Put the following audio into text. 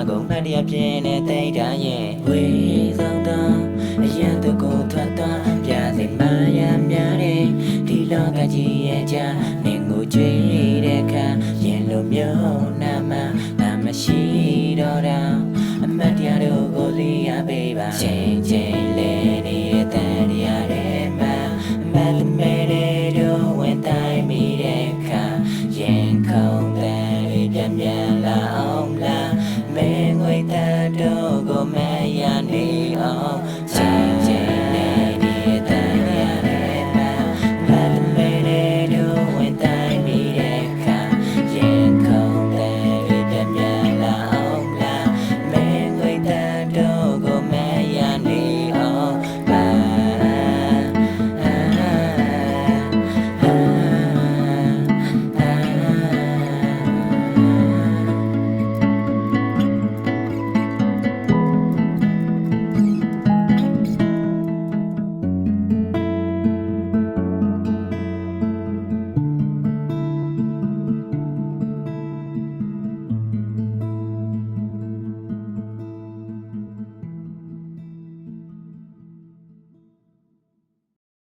ကုန်မှတ်ရပြင်းနဲ့တိတ်တာရဲ့ဝေးဆောင်တော့အရန်သူကိုထွက်သွားပြစိတ်မှရများတယ်ဒီလောကကြီးရဲ့ကြာနေကိုကြွေးတဲ့ခါရင်လိုမျိုးနာမသာမရှိတော့တာအမတ်တရားတို့ကိုလေးရပေးပါချိန်ချိန်လေးနေတဲ့တန်တရားတွေ